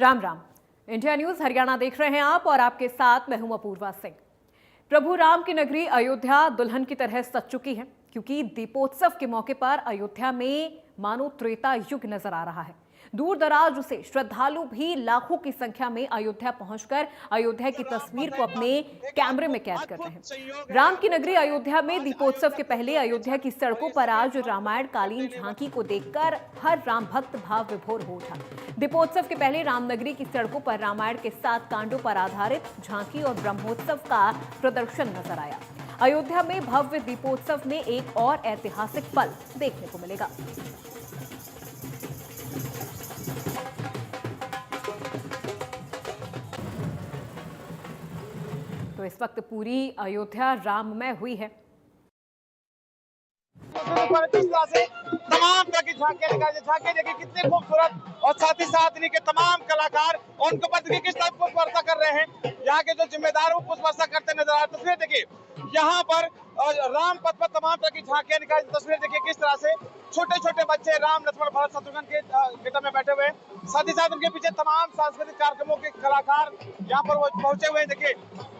Ram Ram. India news Haryana देख रहे हैं आप और आपके साथ मैं हूं अपूर्वा सिंह। प्रभु राम की नगरी अयोध्या दुल्हन की तरह सज चुकी है, क्योंकि दीपोत्सव के मौके पर अयोध्या में मानो त्रेता युग नजर आ रहा है। दूर दराज से श्रद्धालु भी लाखों की संख्या में अयोध्या पहुंचकर अयोध्या की तस्वीर को अपने कैमरे में कैद कर रहे हैं। राम की नगरी अयोध्या में दीपोत्सव के पहले अयोध्या की सड़कों पर आज रामायण कालीन झांकी को देखकर हर राम भक्त भाव विभोर हो उठा। दीपोत्सव के पहले रामनगरी की सड़कों पर रामायण के 7 कांडों पर आधारित झांकी और ब्रह्मोत्सव का प्रदर्शन नजर आया। अयोध्या में भव्य दीपोत्सव में एक और ऐतिहासिक पल देखने को मिलेगा। तो इस वक्त पूरी अयोध्या राममय हुई है। तमाम तरह की झांकियां देखिए कितने खूबसूरत, और साथ ही साथ इनके तमाम कलाकार उनके ऊपर देखिए किस तरह पुष्प वर्षा कर रहे हैं। यहाँ के जो जिम्मेदार वो पुष्प वर्षा करते नजर आ रहे हैं। तस्वीर देखिए यहाँ पर राम पथ पर तमाम तरह की झांकियां निकाली। तस्वीर देखिए किस तरह से छोटे छोटे बच्चे राम लक्ष्मण भरत शत्रुघ्न के गेटअप में बैठे हुए हैं। साथ ही साथ उनके पीछे तमाम सांस्कृतिक कार्यक्रमों के कलाकार यहाँ पर वो पहुंचे हुए हैं। देखिए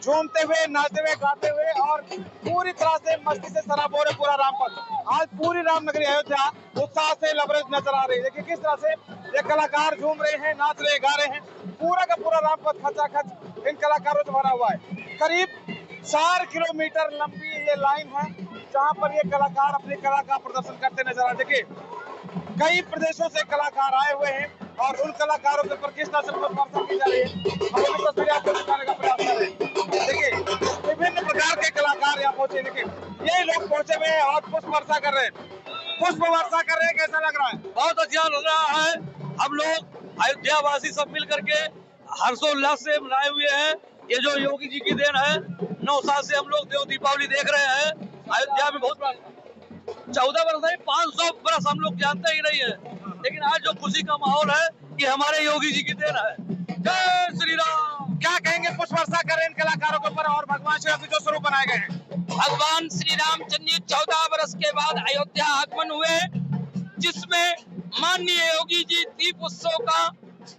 झूमते हुए, नाचते हुए, गाते हुए और पूरी तरह से मस्ती से सराबोर है पूरा रामपथ। आज पूरी रामनगरी अयोध्या उत्साह से लबरेज नजर आ रही है। देखिए किस तरह से ये कलाकार झूम रहे हैं, नाच रहे, गा रहे हैं। पूरा का पूरा रामपथ खचाखच इन कलाकारों से भरा हुआ है। करीब 4 किलोमीटर लंबी ये लाइन है जहाँ पर ये कलाकार अपनी कला का प्रदर्शन करते नजर आ रहे। देखिए कई प्रदेशों से कलाकार आए हुए हैं और उन कलाकारों के ऊपर किस तरह से वर्षा की जा रही है हम उनकी तस्वीरें आपको दिखाने का प्रयास कर रहे हैं। देखिए विभिन्न प्रकार के कलाकार यहाँ पहुंचे। देखिए ये लोग पहुंचे हुए हैं और पुष्प वर्षा कर रहे हैं। पुष्प वर्षा कर रहे हैं, कैसा लग रहा है? बहुत अच्छा लग रहा है। हम लोग अयोध्या वासी सब मिल करके हर्षोल्लास से मनाए हुए हैं। ये जो योगी जी की देन है, 9 साल से हम लोग देव दीपावली देख रहे हैं। अयोध्या में बहुत 14 वर्ष नहीं 500 वर्ष हम लोग जानते ही नहीं है, लेकिन आज जो खुशी का माहौल है ये हमारे योगी जी की देन है। जय श्री राम। क्या कहेंगे पुष्प वर्षा कर रहे हैं इन कलाकारों के ऊपर और भगवान श्री राम के जो स्वरूप बनाए गए हैं? भगवान श्री रामचंद्र जी 14 वर्ष के बाद अयोध्या आगमन हुए, जिसमें माननीय योगी जी दीप उत्सव का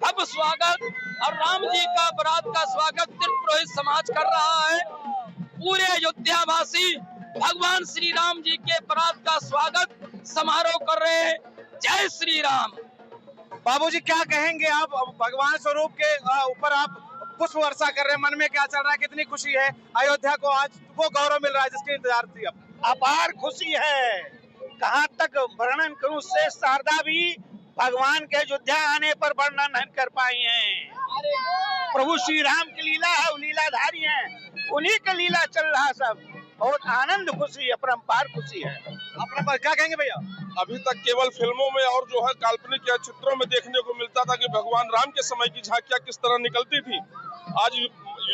भव्य स्वागत और राम जी का बारात का स्वागत तीर्थ पुरोहित समाज कर रहा है। पूरे अयोध्या वासी भगवान श्री राम जी के बारात का स्वागत समारोह कर रहे हैं। जय श्री राम। बाबूजी क्या कहेंगे आप भगवान स्वरूप के ऊपर आप पुष्प वर्षा कर रहे हैं, मन में क्या चल रहा है? कितनी खुशी है अयोध्या को आज वो गौरव मिल रहा है जिसकी इंतजार थी? अब अपार खुशी है, कहाँ तक वर्णन करूं। शेष शारदा भी भगवान के अयोध्या आने पर वर्णन नहीं कर पाई हैं। प्रभु श्री राम की लीला है, वो लीलाधारी हैं, उन्हीं का लीला चल रहा सब। बहुत आनंद खुशी है, परम्पार खुशी है। अपना क्या कहेंगे भैया? अभी तक केवल फिल्मों में और जो है काल्पनिक या चित्रों में देखने को मिलता था कि भगवान राम के समय की झांकियां किस तरह निकलती थी। आज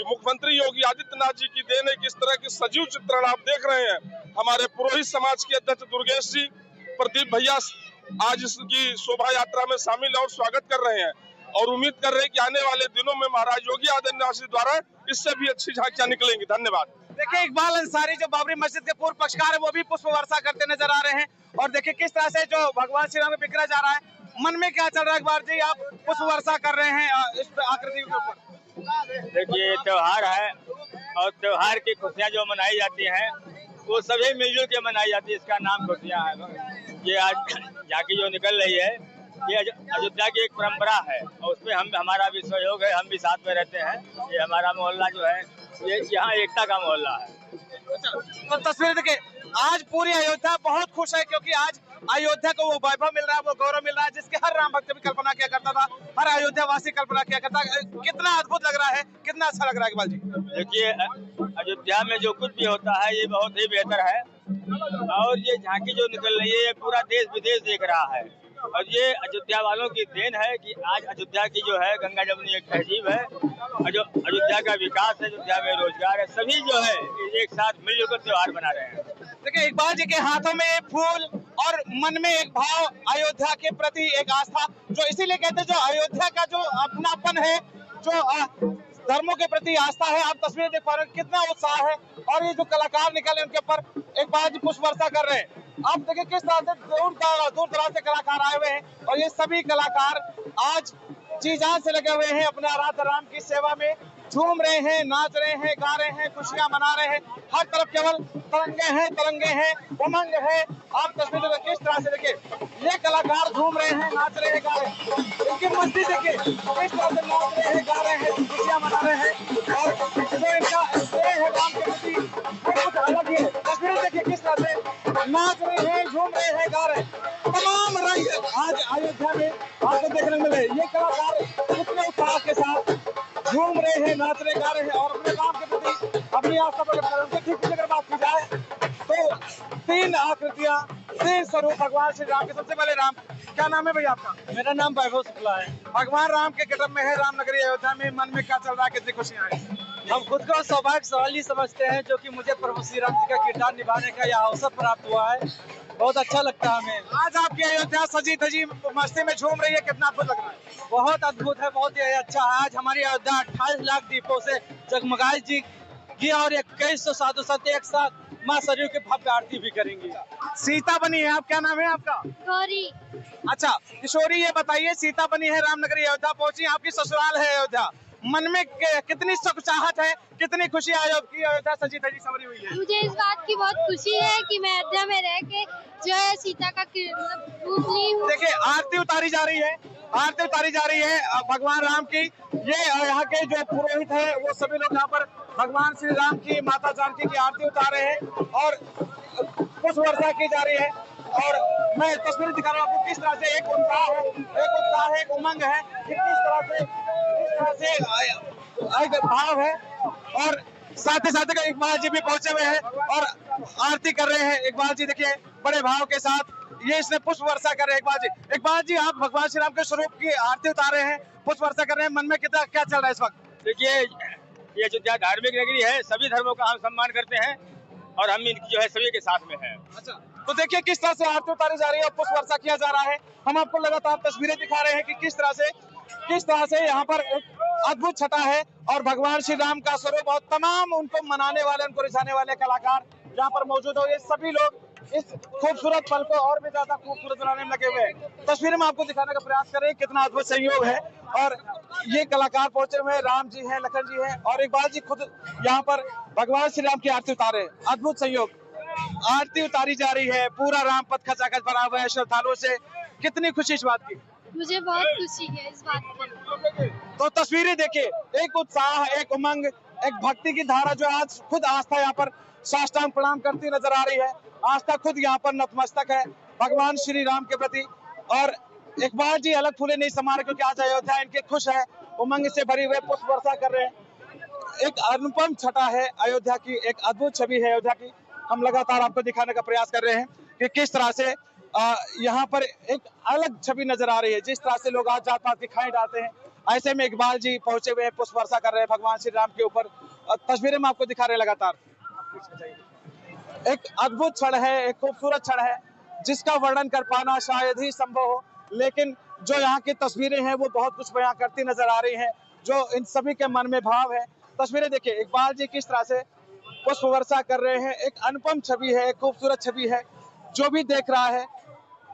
मुख्यमंत्री योगी आदित्यनाथ जी की देन है, किस तरह की सजीव चित्रण आप देख रहे हैं। हमारे पुरोहित समाज के अध्यक्ष दुर्गेश जी, प्रदीप भैया आज इसकी शोभा यात्रा में शामिल और स्वागत कर रहे हैं और उम्मीद कर रहे हैं कि आने वाले दिनों में महाराज योगी आदित्यनाथ जी द्वारा इससे भी अच्छी झांकियां निकलेंगी। धन्यवाद। देखिए इकबाल अंसारी जो बाबरी मस्जिद के पूर्व पक्षकार है वो भी पुष्प वर्षा करते नजर आ रहे हैं और देखिए किस तरह से जो भगवान श्री राम बिखरा जा रहा है। मन में क्या चल रहा है इकबाल जी? आप पुष्प वर्षा कर रहे हैं इस आकृति के ऊपर। देखिए त्योहार है और त्योहार की खुशियाँ जो मनाई जाती हैं वो सभी मिलजुल के मनाई जाती है, इसका नाम खुशियाँ है। ये आज झांकी जो निकल रही है ये अयोध्या की एक परंपरा है और उसमें हम हमारा भी सहयोग है, हम भी साथ में रहते हैं। ये हमारा मोहल्ला जो है ये यहाँ एकता का मोहल्ला है। तो तस्वीर देखिए आज पूरी अयोध्या बहुत खुश है क्योंकि आज अयोध्या को वो वैभव मिल रहा है, वो गौरव मिल रहा है जिसके हर राम भक्त भी कल्पना किया करता था, हर अयोध्या वासी कल्पना किया करता। कितना अद्भुत लग रहा है, कितना अच्छा लग रहा है इकबाल जी? देखिए अयोध्या में जो कुछ भी होता है ये बहुत ही बेहतर है और ये झांकी जो निकल रही है ये पूरा देश विदेश देख रहा है और ये अयोध्या वालों की देन है कि आज अयोध्या की जो है गंगा जमुनी एक तहजीब है, जो अयोध्या का विकास है, अयोध्या में रोजगार है, सभी जो है एक साथ मिलजुल कर त्योहार बना रहे हैं। देखिए इकबाल जी के हाथों में एक फूल और मन में एक भाव अयोध्या के प्रति एक आस्था, जो इसीलिए कहते हैं जो अयोध्या का जो अपनापन है, जो धर्मों के प्रति आस्था है। आप तस्वीरें देख पा रहे हैं कितना उत्साह है और ये जो कलाकार निकले उनके ऊपर एक बार पुष्प वर्षा कर रहे हैं। आप देखिए किस तरह से दूर दराज से कलाकार आए हुए हैं और ये सभी कलाकार आज जी जान से लगे हुए हैं अपने आराध्य राम की सेवा में, झूम रहे हैं, नाच रहे हैं, गा रहे हैं, खुशियां मना रहे हैं। हर तरफ केवल तरंगे हैं, उमंग है। आप तस्वीर में किस तरह से देखिए, ये कलाकार झूम रहे हैं, नाच रहे हैं, गा रहे हैं। इनकी मस्ती देखिए, किस तरह से नाच रहे हैं, गा रहे हैं, खुशियां मना रहे हैं। और जो इनका स्नेह है राम के प्रति, वो कुछ अलग ही है। तस्वीर देखिए किस तरह से नाच रहे हैं, झूम रहे हैं, गा रहे हैं। तमाम रंग आज अयोध्या में आपको देखने को मिले। ये कलाकार कितने उत्साह के साथ झूम रहे हैं, नाच रहे, गा रहे हैं और अपने काम के प्रति अपनी आस्था प्रकट कर रहे हैं। उनके ठीक पीछे अगर बात की जाए तो 3 आकृतियां, 3 स्वरूप भगवान श्री राम के। सबसे पहले राम, क्या नाम है भैया आपका? मेरा नाम वैभव शुक्ला है। भगवान राम के गेटअप में है रामनगरी अयोध्या में, मन में क्या चल रहा है, कितनी खुशियां हैं? हम खुद को सौभाग्यशाली समझते हैं जो कि मुझे प्रभु श्री राम जी का किरदार निभाने का यह अवसर प्राप्त हुआ है। बहुत अच्छा लगता है हमें। आज आपकी अयोध्या सजी धजी मस्ती में झूम रही है, कितना अद्भुत लग रहा है। बहुत अद्भुत है, बहुत ही अच्छा है। आज हमारी अयोध्या 28 लाख दीपों से जगमगाई जी और 2100 साधु संत एक साथ माँ सरयू की भव्य आरती भी करेंगी। सीता बनी है आप, क्या नाम है आपका? गौरी। अच्छा किशोरी, ये बताइए, सीता बनी है रामनगरी अयोध्या पहुंची, आपकी ससुराल है अयोध्या, मन में कितनी चाहत है, कितनी खुशी की अयोध्या सजी धजी संवरी हुई है? मुझे इस बात की बहुत खुशी है कि मैं अयोध्या में रह के जो है सीता का रूप ली हूँ। देखिए आरती उतारी जा रही है, आरती उतारी जा रही है भगवान राम की। ये यहाँ के जो पुरोहित है वो सभी लोग यहाँ पर भगवान श्री राम की, माता जानकी की आरती उतार रहे हैं और पुष्प वर्षा की जा रही है। और मैं तस्वीर दिखा रहा हूँ आपको किस तरह से एक उत्साह है, एक उमंग है, कि किस तरह से एक भाव है। और साथ ही साथ इकबाल जी भी पहुंचे हुए हैं और आरती कर रहे हैं। इकबाल जी देखिए बड़े भाव के साथ ये इसने पुष्प वर्षा कर रहे हैं। इकबाल जी आप भगवान श्री राम के स्वरूप की आरती उतार रहे हैं, पुष्प वर्षा कर रहे हैं, मन में कितना क्या चल रहा है इस वक्त? देखिए ये अयोध्या धार्मिक नगरी है, सभी धर्मों का हम सम्मान करते हैं और हम इनकी जो है सभी के साथ में है। अच्छा तो देखिए किस तरह से आरती उतारी जा रही है और पुष्प वर्षा किया जा रहा है। हम आपको लगातार तस्वीरें दिखा रहे हैं कि किस तरह से यहाँ पर एक अद्भुत छटा है और भगवान श्री राम का स्वरूप और तमाम उनको मनाने वाले, उनको रिझाने वाले कलाकार यहाँ पर मौजूद हो। ये सभी लोग इस खूबसूरत पल को और भी ज्यादा खूबसूरत बनाने में लगे हुए हैं। तस्वीर में आपको दिखाने का प्रयास करें कितना अद्भुत संयोग है। और ये कलाकार पहुंचे हुए राम जी हैं, लखन जी हैं और इकबाल जी खुद यहाँ पर भगवान श्री राम की आरती उतारे। अद्भुत संयोग, आरती उतारी जा रही है, पूरा रामपथ खचाखच भरा हुआ है श्रद्धालुओं से। कितनी खुशी इस बात की? मुझे बहुत खुशी है इस बात की। तो तस्वीरें देखिए, एक उत्साह, एक उमंग, एक भक्ति की धारा जो आज खुद आस्था यहाँ पर साष्टांग प्रणाम करती नजर आ रही है। आस्था खुद यहाँ पर नतमस्तक है भगवान श्री राम के प्रति। और इकबाल जी अलग फूले नहीं समा रहे क्योंकि आज अयोध्या इनके खुश है, उमंग से भरी हुए पुष्प वर्षा कर रहे हैं। एक अनुपम छटा है अयोध्या की, एक अद्भुत छवि है अयोध्या की। हम लगातार आपको दिखाने का प्रयास कर रहे हैं कि किस तरह से यहाँ पर एक अलग छवि नजर आ रही है। जिस तरह से लोग आज जात पात की खाई डालते हैं, ऐसे में इकबाल जी पहुंचे हुए हैं, पुष्प वर्षा कर रहे हैं भगवान श्री राम के ऊपर। तस्वीरें में आपको दिखा रहे हैं लगातार। एक अद्भुत क्षण है, एक खूबसूरत क्षण है जिसका वर्णन कर पाना शायद ही संभव हो, लेकिन जो यहाँ की तस्वीरें हैं वो बहुत कुछ बयां करती नजर आ रही हैं, जो इन सभी के मन में भाव है। तस्वीरें देखिए, इकबाल जी किस तरह से पुष्प वर्षा कर रहे हैं। एक अनुपम छवि है, एक खूबसूरत छवि है, जो भी देख रहा है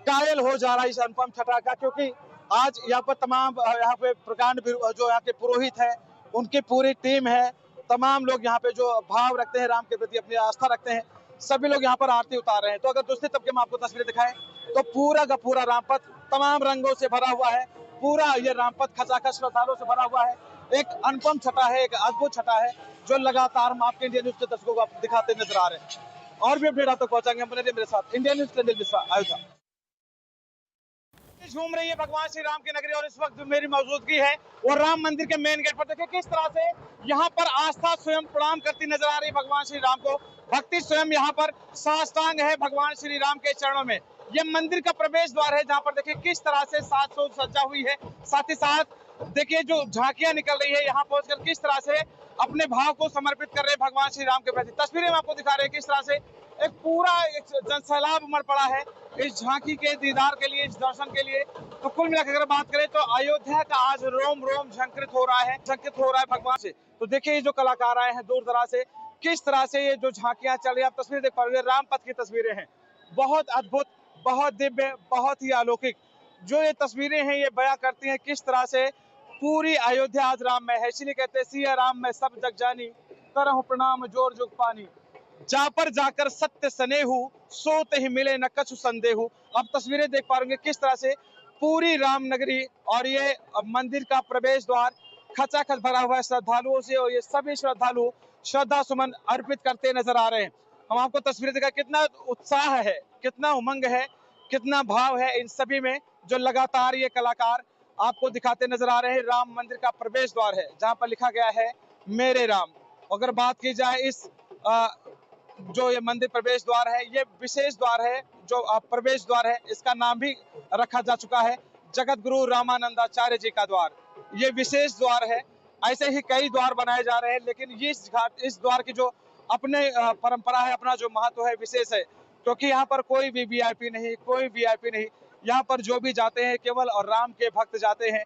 कायल हो जा रहा है इस अनुपम छटा का। क्योंकि आज यहाँ पर तमाम यहाँ पे प्रकांड जो यहाँ के पुरोहित है, उनकी पूरी टीम है, तमाम लोग यहाँ पे जो भाव रखते हैं राम के प्रति, अपनी आस्था रखते हैं, सभी लोग यहाँ पर आरती उतार रहे हैं। तो अगर दूसरी तबके में आपको तस्वीरें दिखाएं तो पूरा का पूरा रामपथ तमाम रंगों से भरा हुआ है। पूरा ये रामपथ खचाखच श्रद्धालुओं से भरा हुआ है। एक अनुपम छटा है, एक अद्भुत छटा है जो लगातार हम आपके इंडियन न्यूज के दर्शकों को दिखाते नजर आ रहे हैं। और भी अपडेट आप तक पहुंचाएंगे, हम बने रहिए मेरे साथ। इंडियन न्यूज के मिश्रा, अयोध्या। झूम रही है भगवान श्री राम की नगरी और इस वक्त जो मेरी मौजूदगी है वो राम मंदिर के मेन गेट पर। देखिए किस तरह से यहाँ पर आस्था स्वयं प्रणाम करती नजर आ रही है भगवान श्री राम को। भक्ति स्वयं यहाँ पर साष्टांग है भगवान श्री राम के चरणों में। ये मंदिर का प्रवेश द्वार है जहाँ पर देखिए किस तरह से साज सज्जा हुई है। साथ ही साथ देखिए जो झांकियां निकल रही है, यहाँ पहुंचकर किस तरह से अपने भाव को समर्पित कर रहे हैं भगवान श्री राम के प्रति। तस्वीरें में आपको दिखा रहे हैं किस तरह से एक पूरा जनसैलाब उमड़ पड़ा है इस झांकी के दीदार के लिए, इस दर्शन के लिए। तो कुल मिलाकर अगर बात करें तो अयोध्या का आज रोम रोम झंकृत हो रहा है भगवान से। तो देखिए ये जो कलाकार आए हैं दूर दराज से, किस तरह से ये जो झांकियां चल रही है, आप तस्वीर देख पा रहे हैं, रामपथ की तस्वीरें हैं। बहुत अद्भुत, बहुत दिव्य, बहुत ही अलौकिक जो ये तस्वीरें हैं ये बयां करती हैं किस तरह से पूरी अयोध्या आज राममय है। इसलिए कहते हैं सिया राम में सब जग जानी, करहु प्रणाम जोर जुग पानी। जा पर जाकर सत्य सनेहु, सोत ही मिले न कछु संदेहु। आप तस्वीरें देख पा रहे किस तरह से पूरी राम नगरी और ये मंदिर का प्रवेश द्वार खचाखच भरा हुआ है श्रद्धालुओं से, और ये सभी श्रद्धालु श्रद्धा सुमन अर्पित करते नजर आ रहे हैं। हम आपको तस्वीरें दिखा, कितना उत्साह है, कितना उमंग है, कितना भाव है इन सभी में, जो लगातार ये कलाकार आपको दिखाते नजर आ रहे हैं। राम मंदिर का प्रवेश द्वार है जहां पर लिखा गया है मेरे राम। अगर बात की जाए इस जो ये मंदिर प्रवेश द्वार है, ये विशेष द्वार है, जो प्रवेश द्वार है इसका नाम भी रखा जा चुका है जगत गुरु रामानंदाचार्य जी का द्वार। ये विशेष द्वार है। ऐसे ही कई द्वार बनाए जा रहे हैं, लेकिन ये इस द्वार की जो अपने परंपरा है, अपना जो महत्व है, विशेष है, क्योंकि यहाँ पर कोई भी वीआईपी नहीं, कोई वीआईपी नहीं। यहाँ पर जो भी जाते हैं केवल और राम के भक्त जाते हैं।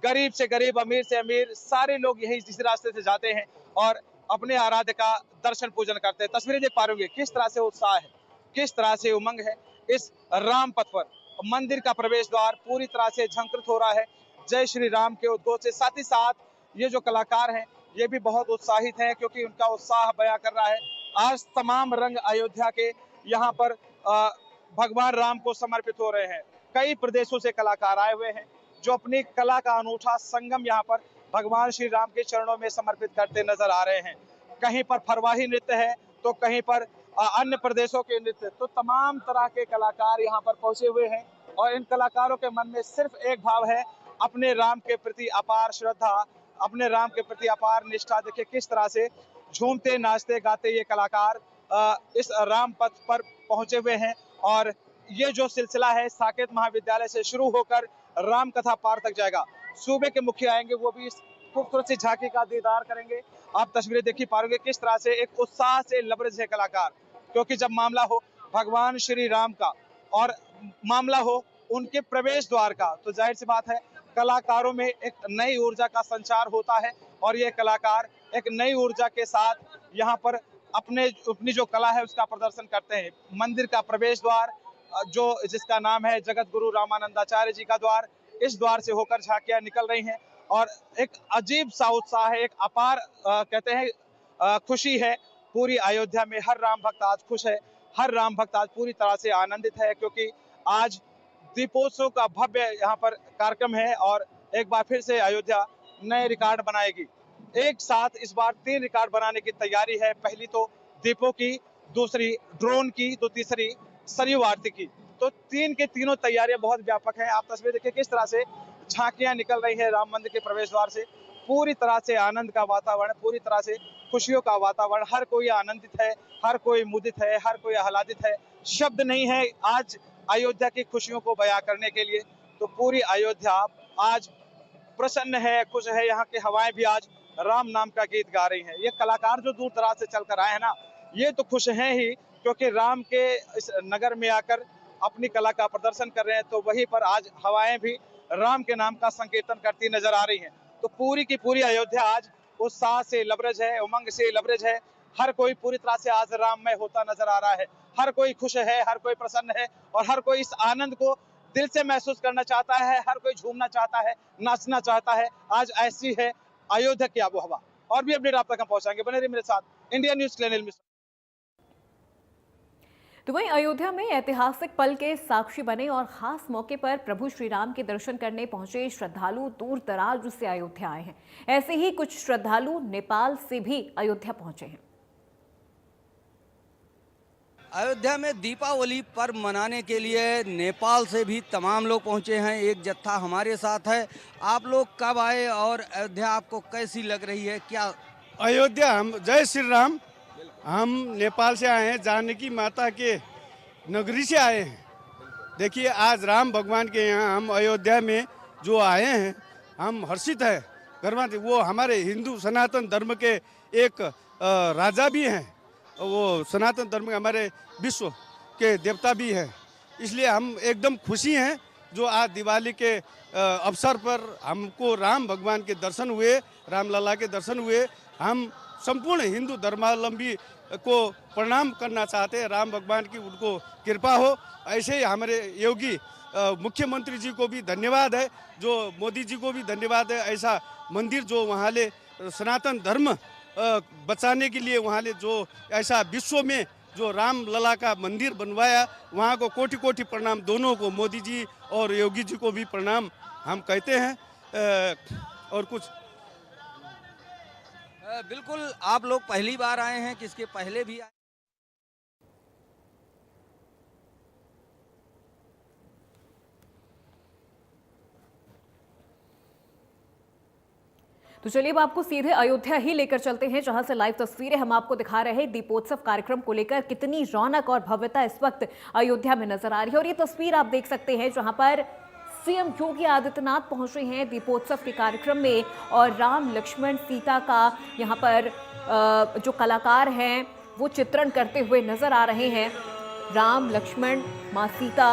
गरीब से गरीब, अमीर से अमीर, सारे लोग यही इस रास्ते से जाते हैं और अपने आराध्य का दर्शन पूजन करते हैं। तस्वीरें देख पा रहे होंगे किस तरह से उत्साह है, किस तरह से उमंग है इस राम पथ पर। मंदिर का प्रवेश द्वार पूरी तरह से झंकृत हो रहा है जय श्री राम के उद्घोष से। साथ ही साथ ये जो कलाकार हैं ये भी बहुत उत्साहित हैं, क्योंकि उनका उत्साह बयां कर रहा है। आज तमाम रंग अयोध्या के यहाँ पर भगवान राम को समर्पित हो रहे हैं। कई प्रदेशों से कलाकार आए हुए हैं जो अपनी कला का अनूठा संगम यहाँ पर भगवान श्री राम के चरणों में समर्पित करते नजर आ रहे हैं। कहीं पर फरवाही नृत्य है तो कहीं पर अन्य प्रदेशों के नृत्य, तो तमाम तरह के कलाकार यहाँ पर पहुंचे हुए हैं और इन कलाकारों के मन में सिर्फ एक भाव है, अपने राम के प्रति अपार श्रद्धा, अपने राम के प्रति अपार निष्ठा। देखिए किस तरह से झूमते नाचते गाते ये कलाकार इस राम पथ पर पहुंचे हुए हैं। और ये जो सिलसिला है साकेत महाविद्यालय से शुरू होकर राम कथा पार तक जाएगा। सूबे के मुखिया आएंगे, वो भी इस खूबसूरत सी झांकी का दीदार करेंगे। आप तस्वीरें देखी पाओगे किस तरह से एक उत्साह से लबरेज है कलाकार, क्योंकि जब मामला हो भगवान श्री राम का और मामला हो उनके प्रवेश द्वार का, तो जाहिर सी बात है कलाकारों में एक नई ऊर्जा का संचार होता है और ये कलाकार एक नई ऊर्जा के साथ यहाँ पर अपनी जो कला है उसका प्रदर्शन करते हैं। मंदिर का प्रवेश द्वार जो जिसका नाम है जगत गुरु रामानंदाचार्य जी का द्वार, इस द्वार से होकर झांकियां निकल रही हैं और एक अजीब सा उत्साह है, एक अपार कहते हैं खुशी है। पूरी अयोध्या में हर राम भक्त आज खुश है, हर राम भक्त आज पूरी तरह से आनंदित है, क्योंकि आज दीपोत्सव का भव्य यहाँ पर कार्यक्रम है और एक बार फिर से अयोध्या नए रिकॉर्ड बनाएगी। एक साथ इस बार 3 रिकॉर्ड बनाने की तैयारी है। पहली तो दीपों की, दूसरी ड्रोन की, तो तीसरी सरयू आरती की। तो 3 के तीनों तैयारियां बहुत व्यापक हैं। आप तस्वीर देखिए किस तरह से झांकियां निकल रही हैं राम मंदिर के प्रवेश द्वार से। पूरी तरह से आनंद का वातावरण, पूरी तरह से खुशियों का वातावरण। हर कोई आनंदित है, हर कोई मुदित है, हर कोई आह्लादित है। शब्द नहीं है आज अयोध्या की खुशियों को बयां करने के लिए। तो पूरी अयोध्या आज प्रसन्न है, खुश है। यहाँ की हवाएं भी आज राम नाम का गीत गा रही हैं। ये कलाकार जो दूर दराज से चलकर आए हैं ना, ये तो खुश हैं ही, क्योंकि राम के इस नगर में आकर अपनी कला का प्रदर्शन कर रहे हैं। तो वहीं पर आज हवाएं भी राम के नाम का संकीर्तन करती नजर आ रही हैं। तो पूरी की पूरी अयोध्या आज उत्साह से लबरेज है, उमंग से लबरेज है। हर कोई पूरी तरह से आज राममय होता नजर आ रहा है। हर कोई खुश है, हर कोई प्रसन्न है और हर कोई इस आनंद को दिल से महसूस करना चाहता है। हर कोई झूमना चाहता है, नाचना चाहता है। आज ऐसी है अयोध्या की आबो हवा। और भी अपडेट आप तक हम पहुंचाएंगे, बने रहिए मेरे साथ। इंडिया न्यूज के लिए अनिल मिश्रा। तो वहीं अयोध्या में ऐतिहासिक पल के साक्षी बने और खास मौके पर प्रभु श्री राम के दर्शन करने पहुंचे श्रद्धालु दूर दराज से अयोध्या आए हैं। ऐसे ही कुछ श्रद्धालु नेपाल से भी अयोध्या पहुंचे हैं। अयोध्या में दीपावली पर्व मनाने के लिए नेपाल से भी तमाम लोग पहुंचे हैं। एक जत्था हमारे साथ है। आप लोग कब आए और अयोध्या आपको कैसी लग रही है? क्या अयोध्या, हम जय श्री राम, हम नेपाल से आए हैं, जानकी माता के नगरी से आए हैं। देखिए आज राम भगवान के यहाँ हम अयोध्या में जो आए हैं, हम हर्षित हैं, गर्वान्वित। वो हमारे हिंदू सनातन धर्म के एक राजा भी हैं, वो सनातन धर्म के हमारे विश्व के देवता भी हैं। इसलिए हम एकदम खुशी हैं जो आज दिवाली के अवसर पर हमको राम भगवान के दर्शन हुए, रामलला के दर्शन हुए। हम संपूर्ण हिंदू धर्मावलंबी को प्रणाम करना चाहते हैं। राम भगवान की उनको कृपा हो। ऐसे ही हमारे योगी मुख्यमंत्री जी को भी धन्यवाद है, जो मोदी जी को भी धन्यवाद है। ऐसा मंदिर जो वहाँ ले सनातन धर्म बचाने के लिए वहाँ ले जो ऐसा विश्व में जो राम लला का मंदिर बनवाया, वहाँ को कोटि कोटि प्रणाम। दोनों को, मोदी जी और योगी जी को भी प्रणाम हम कहते हैं। और कुछ बिल्कुल, आप लोग पहली बार आए हैं, किसके पहले भी आए? तो चलिए अब आपको सीधे अयोध्या ही लेकर चलते हैं, जहां से लाइव तस्वीरें हम आपको दिखा रहे हैं दीपोत्सव कार्यक्रम को लेकर। कितनी रौनक और भव्यता इस वक्त अयोध्या में नजर आ रही है। और ये तस्वीर आप देख सकते हैं जहां पर सीएम योगी आदित्यनाथ पहुंचे हैं दीपोत्सव के कार्यक्रम में, और राम लक्ष्मण सीता का यहां पर जो कलाकार हैं वो चित्रण करते हुए नजर आ रहे हैं। राम लक्ष्मण माँ सीता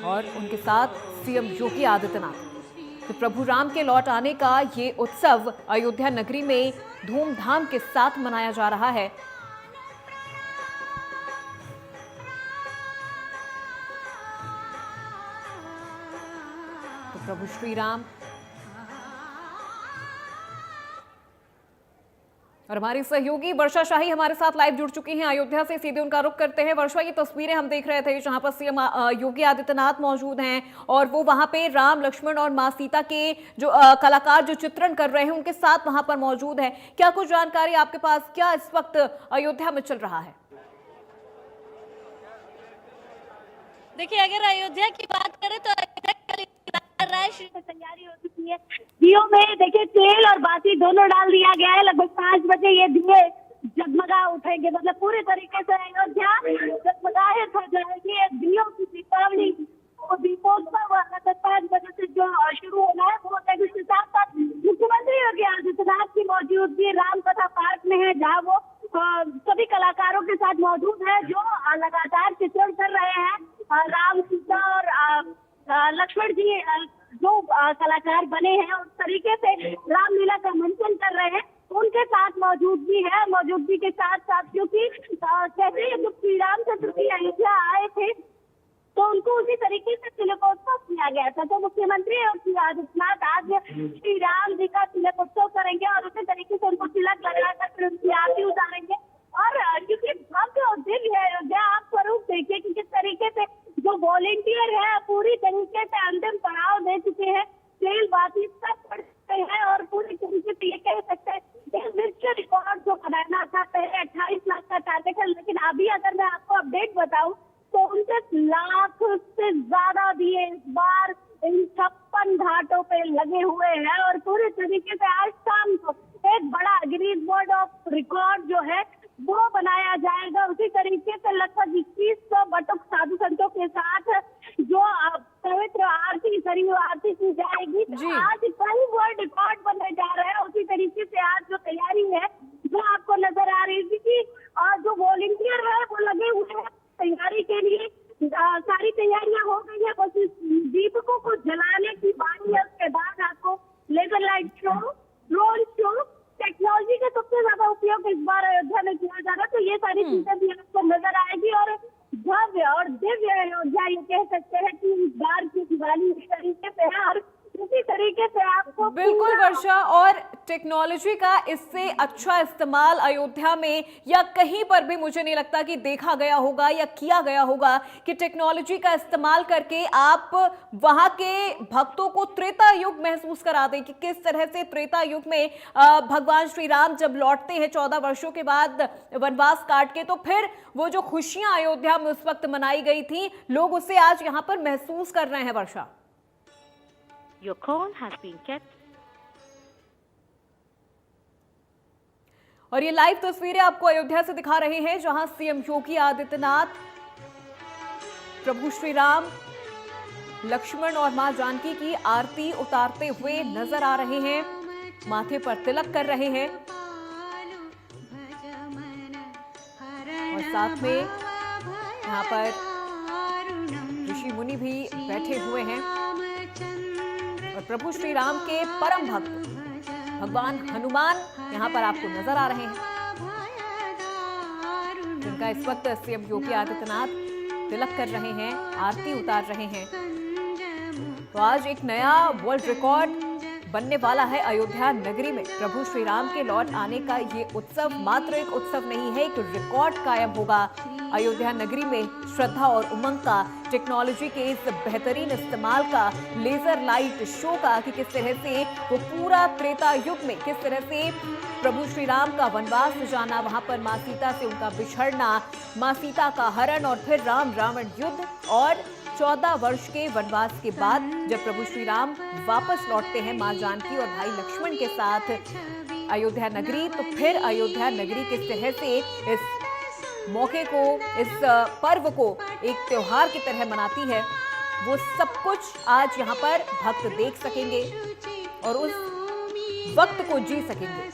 और उनके साथ सीएम योगी आदित्यनाथ। तो प्रभु राम के लौट आने का ये उत्सव अयोध्या नगरी में धूमधाम के साथ मनाया जा रहा है। तो प्रभु श्री राम और हमारी सहयोगी वर्षा शाही हमारे साथ लाइव जुड़ चुकी हैं अयोध्या से। सीधे उनका रुख करते हैं। वर्षा, ये तस्वीरें हम देख रहे थे जहां पर सीएम योगी आदित्यनाथ मौजूद हैं और वो वहां पे राम लक्ष्मण और मां सीता के जो कलाकार जो चित्रण कर रहे हैं उनके साथ वहां पर मौजूद है। क्या कुछ जानकारी आपके पास, क्या इस वक्त अयोध्या में चल रहा है? देखिए, अगर अयोध्या की बात करें तो तैयारी हो चुकी है। दियों में देखिए तेल और बाती दोनों डाल दिया गया है। लगभग 5 बजे ये दिए जगमगा उठेंगे, मतलब पूरे तरीके से अयोध्या जगमगाहट हो जाएगी। दियों की दीपावली दीपोत्सव 5 बजे से जो शुरू होना है वो होता है। इसके साथ साथ मुख्यमंत्री योगी आदित्यनाथ की मौजूदगी राम कथा पार्क में है, जहाँ वो सभी कलाकारों के साथ मौजूद है जो लगातार चित्रण कर रहे हैं। राम सीता और लक्ष्मण जी जो कलाकार बने हैं उस तरीके से रामलीला का मंचन कर रहे हैं, उनके साथ मौजूदगी है। मौजूदगी के साथ साथ क्योंकि कहते हैं जब श्री रामचंद्र जी अयोध्या आए थे तो उनको उसी तरीके से तिलकोत्सव किया गया था। तो मुख्यमंत्री योगी आदित्यनाथ आज श्री राम जी का तिलकोत्सव करेंगे और उसी तरीके से उनको तिलक लगाकर फिर उनकी आरती उतारेंगे। और क्योंकि भव्य और दिव्य है अयोध्या, आप स्वरूप देखिए कि किस तरीके से जो वॉलेंटियर है पूरी तरीके से अंतिम पड़ाव दे चुके हैं। तेल बाती सब पड़ चुके हैं और पूरी तरीके से ये कह सकते हैं विश्व रिकॉर्ड जो बनाना था पहले 28 लाख का टारगेट है, लेकिन अभी अगर मैं आपको अपडेट बताऊं तो 29 लाख से ज्यादा दिए इस बार इन 56 घाटों पे लगे हुए हैं। और पूरी तरीके से आज शाम को एक बड़ा गिनीज वर्ल्ड ऑफ रिकॉर्ड जो है वो बनाया जाएगा। उसी तरीके से लगभग 2100 बटुक साधु संतों के साथ जो पवित्र आरती सरयू आरती की जाएगी। तो आज कई वर्ल्ड रिकॉर्ड बनने जा रहे हैं। उसी तरीके से आज जो तैयारी है जो आपको नजर आ रही थी कि जो वॉलंटियर है वो लगे हुए हैं तैयारी के लिए। सारी तैयारियां हो गई है, बस दीपकों को जलाने की बारी है। उसके बाद आपको laser light show, drone show, technology का सबसे ज्यादा उपयोग इस बार अयोध्या में किया जा रहा है। तो ये सारी चीजें भी आपको नजर आएगी और भव्य और दिव्य अयोध्या ये कह सकते हैं कि इस बार की दिवाली इस तरीके से है। और उसी तरीके से आपको बिल्कुल वर्षा, और टेक्नोलॉजी का इससे अच्छा इस्तेमाल अयोध्या में या कहीं पर भी मुझे नहीं लगता कि देखा गया होगा या किया गया होगा कि टेक्नोलॉजी का इस्तेमाल करके आप वहां के भक्तों को त्रेता युग महसूस करा दें कि किस तरह से त्रेता युग में भगवान श्री राम जब लौटते हैं 14 वर्षों के बाद वनवास काट के, तो फिर वो जो खुशियां अयोध्या में उस वक्त मनाई गई थी लोग उसे आज यहाँ पर महसूस कर रहे हैं। वर्षा, Your call has been kept. और ये लाइव तस्वीरें आपको अयोध्या से दिखा रहे हैं जहां सीएम योगी आदित्यनाथ प्रभु श्री राम, लक्ष्मण और मां जानकी की आरती उतारते हुए नजर आ रहे हैं, माथे पर तिलक कर रहे हैं और साथ में यहाँ पर ऋषि मुनि भी बैठे हुए हैं और प्रभु श्री राम के परम भक्त भगवान हनुमान यहाँ पर आपको नजर आ रहे हैं, जिनका इस वक्त सीएम योगी आदित्यनाथ तिलक कर रहे हैं, आरती उतार रहे हैं। तो आज एक नया वर्ल्ड रिकॉर्ड बनने वाला है अयोध्या नगरी में। प्रभु श्री राम के लौट आने का ये उत्सव मात्र एक उत्सव नहीं है, एक रिकॉर्ड कायम होगा अयोध्या नगरी में। श्रद्धा और उमंग का, टेक्नोलॉजी के इस बेहतरीन इस्तेमाल का, लेजर लाइट शो का कि किस तरह से वो पूरा त्रेता युग में किस तरह से प्रभु श्री राम का वनवास जाना, वहां पर मां सीता से उनका बिछड़ना, मां सीता का हरण और फिर राम रावण युद्ध, और 14 वर्ष के वनवास के बाद जब प्रभु श्री राम वापस लौटते हैं मां जानकी और भाई लक्ष्मण के साथ अयोध्या नगरी, तो फिर अयोध्या नगरी किस तरह से इस मौके को, इस पर्व को एक त्योहार की तरह मनाती है, वो सब कुछ आज यहाँ पर भक्त देख सकेंगे और उस वक्त को जी सकेंगे।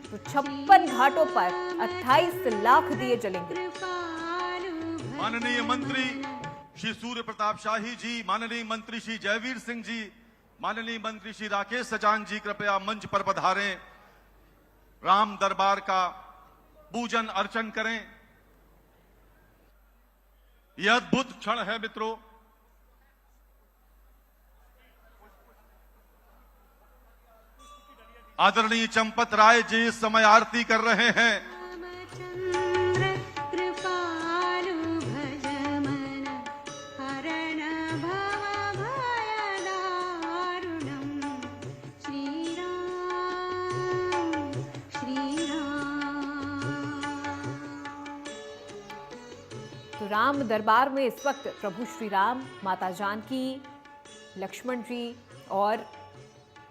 तो 56 घाटों पर 28 लाख दिए जलेंगे। माननीय मंत्री श्री सूर्य प्रताप शाही जी, माननीय मंत्री श्री जयवीर सिंह जी, माननीय मंत्री श्री राकेश सजान जी कृपया मंच पर पधारें, राम दरबार का पूजन अर्चन करें। यह अद्भुत क्षण है मित्रों। आदरणीय चंपत राय जी इस समय आरती कर रहे हैं। तो राम दरबार में इस वक्त प्रभु श्री राम, माता जानकी, लक्ष्मण जी और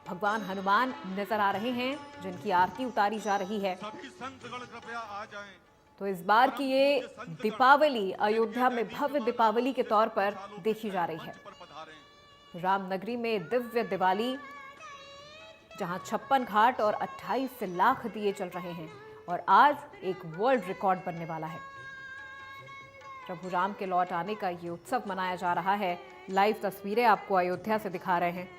भगवान हनुमान नजर आ रहे हैं, जिनकी आरती उतारी जा रही है। सभी संतगण कृपया आ जाएं। तो इस बार की ये दीपावली अयोध्या में भव्य दीपावली के तौर पर देखी जा रही है। रामनगरी में दिव्य दिवाली, जहां 56 घाट और 28 लाख दिए जल रहे हैं और आज एक वर्ल्ड रिकॉर्ड बनने वाला है। प्रभु राम के लौट आने का ये उत्सव मनाया जा रहा है। लाइव तस्वीरें आपको अयोध्या से दिखा रहे हैं।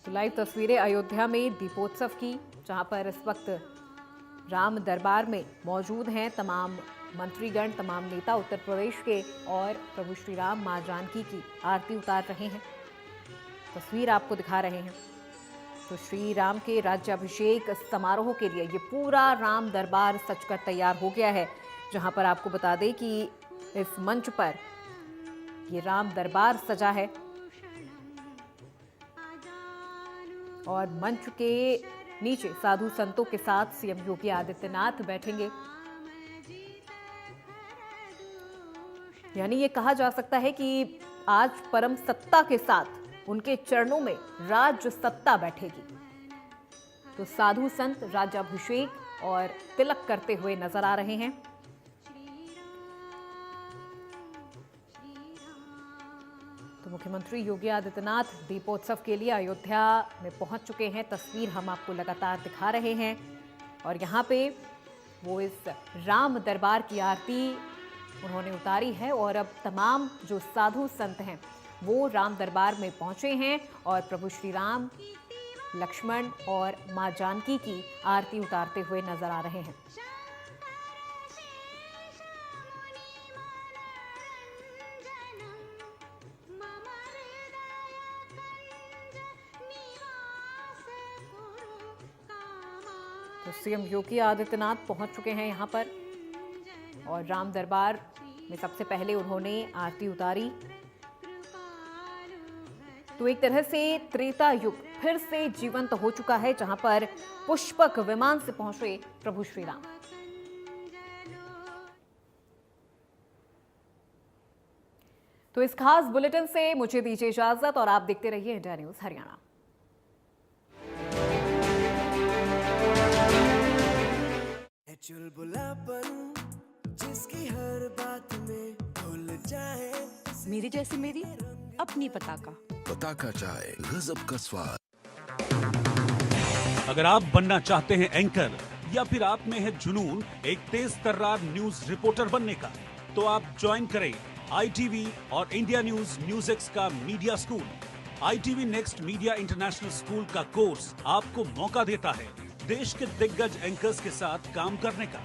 तो लाइव तस्वीरें अयोध्या में दीपोत्सव की, जहां पर इस वक्त राम दरबार में मौजूद हैं तमाम मंत्रीगण, तमाम नेता उत्तर प्रदेश के, और प्रभु श्री राम, मां जानकी की आरती उतार रहे हैं। तस्वीर आपको दिखा रहे हैं। तो श्री राम के राज्याभिषेक समारोह के लिए ये पूरा राम दरबार सजकर तैयार हो गया है, जहां पर आपको बता दें कि इस मंच पर ये राम दरबार सजा है और मंच के नीचे साधु संतों के साथ सीएम योगी आदित्यनाथ बैठेंगे। यानी ये कहा जा सकता है कि आज परम सत्ता के साथ उनके चरणों में राज सत्ता बैठेगी। तो साधु संत राज्याभिषेक और तिलक करते हुए नजर आ रहे हैं। तो मुख्यमंत्री योगी आदित्यनाथ दीपोत्सव के लिए अयोध्या में पहुंच चुके हैं। तस्वीर हम आपको लगातार दिखा रहे हैं और यहाँ पे वो इस राम दरबार की आरती उन्होंने उतारी है और अब तमाम जो साधु संत हैं वो राम दरबार में पहुंचे हैं और प्रभु श्री राम, लक्ष्मण और मां जानकी की आरती उतारते हुए नजर आ रहे हैं। तो सीएम योगी आदित्यनाथ पहुंच चुके हैं यहां पर और राम दरबार में सबसे पहले उन्होंने आरती उतारी। तो एक तरह से त्रेता युग फिर से जीवंत हो चुका है, जहां पर पुष्पक विमान से पहुंचे प्रभु श्री राम। तो इस खास बुलेटिन से मुझे दीजिए इजाजत और आप देखते रहिए इंडिया न्यूज हरियाणा। जिसकी हर बात में भूल जाए, मेरी जैसी मेरी अपनी पताका चाय, गजब का स्वाद। अगर आप बनना चाहते हैं एंकर या फिर आप में है जुनून एक तेज तर्रार न्यूज रिपोर्टर बनने का, तो आप ज्वाइन करें ITV और इंडिया न्यूज एक्स का media school. ITV next media international school का कोर्स आपको मौका देता है देश के दिग्गज एंकर्स के साथ काम करने का।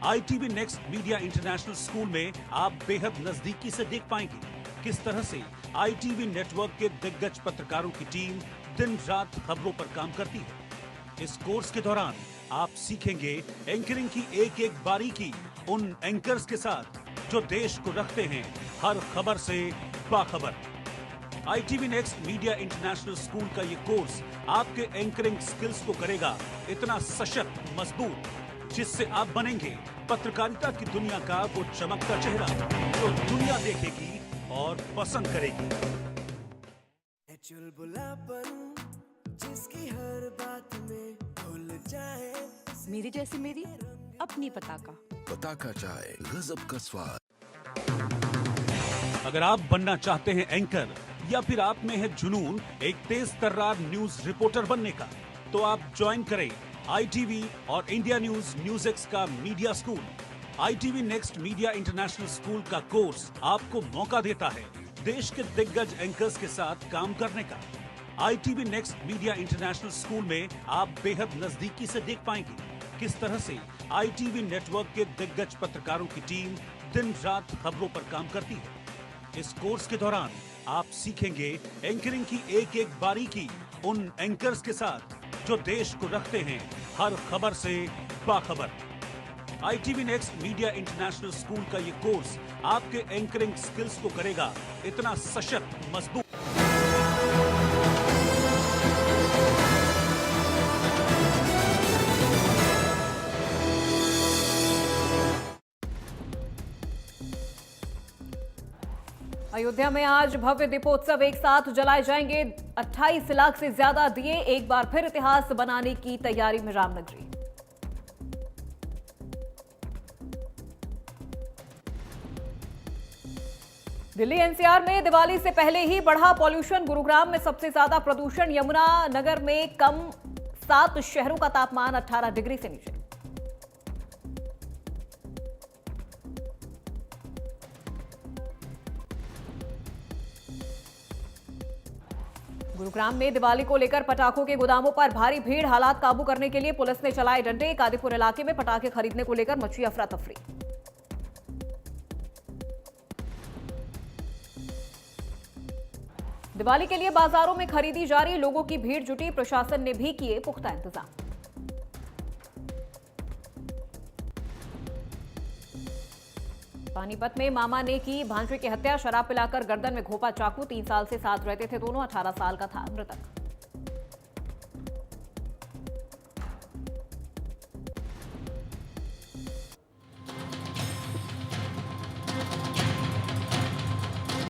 ITV next media international school में आप बेहद नजदीकी से देख पाएंगे किस तरह से ITV नेटवर्क के दिग्गज पत्रकारों की टीम दिन रात खबरों पर काम करती है। इस कोर्स के दौरान आप सीखेंगे एंकरिंग की एक एक बारीकी उन एंकर्स के साथ जो देश को रखते हैं हर खबर से बाखबर। ITV next media international school का ये कोर्स आपके एंकरिंग स्किल्स को करेगा इतना सशक्त मजबूत, जिससे आप बनेंगे पत्रकारिता की दुनिया का वो चमकता चेहरा जो दुनिया देखेगी और पसंद करेगी। चुलबुलापन जिसकी हर बात में भूल जाए, मेरी जैसी मेरी अपनी पताका। पताका चाय गजब का स्वाद। अगर आप बनना चाहते हैं एंकर या फिर आप में है जुनून एक तेज तर्रार न्यूज रिपोर्टर बनने का, तो आप ज्वाइन करें ITV और इंडिया न्यूज एक्स का media school. ITV next media international school का कोर्स आपको मौका देता है देश के दिग्गज एंकर्स के साथ काम करने का। ITV next media international school में आप बेहद नजदीकी से देख पाएंगे किस तरह से ITV नेटवर्क के दिग्गज पत्रकारों की टीम दिन रात खबरों पर काम करती है। इस कोर्स के दौरान आप सीखेंगे एंकरिंग की एक एक बारीकी उन एंकर्स के साथ जो देश को रखते हैं हर खबर से बाखबर। ITV next media international school का ये कोर्स आपके एंकरिंग स्किल्स को करेगा इतना सशक्त मजबूत। अयोध्या में आज भव्य दीपोत्सव एक साथ जलाए जाएंगे। 28 लाख से ज्यादा दिए, एक बार फिर इतिहास बनाने की तैयारी में रामनगरी। दिल्ली NCR में दिवाली से पहले ही बढ़ा पॉल्यूशन। गुरुग्राम में सबसे ज्यादा प्रदूषण, यमुना नगर में कम। 7 शहरों का तापमान 18 डिग्री से नीचे। गुरुग्राम में दिवाली को लेकर पटाखों के गोदामों पर भारी भीड़। हालात काबू करने के लिए पुलिस ने चलाए डंडे। कादीपुर इलाके में पटाखे खरीदने को लेकर मची अफरा तफरी। दिवाली के लिए बाजारों में खरीदी जारी, लोगों की भीड़ जुटी। प्रशासन ने भी किए पुख्ता इंतजाम। पानीपत में मामा ने की भांजे की हत्या। शराब पिलाकर गर्दन में घोंपा चाकू। 3 साल से साथ रहते थे दोनों। 18 साल का था मृतक।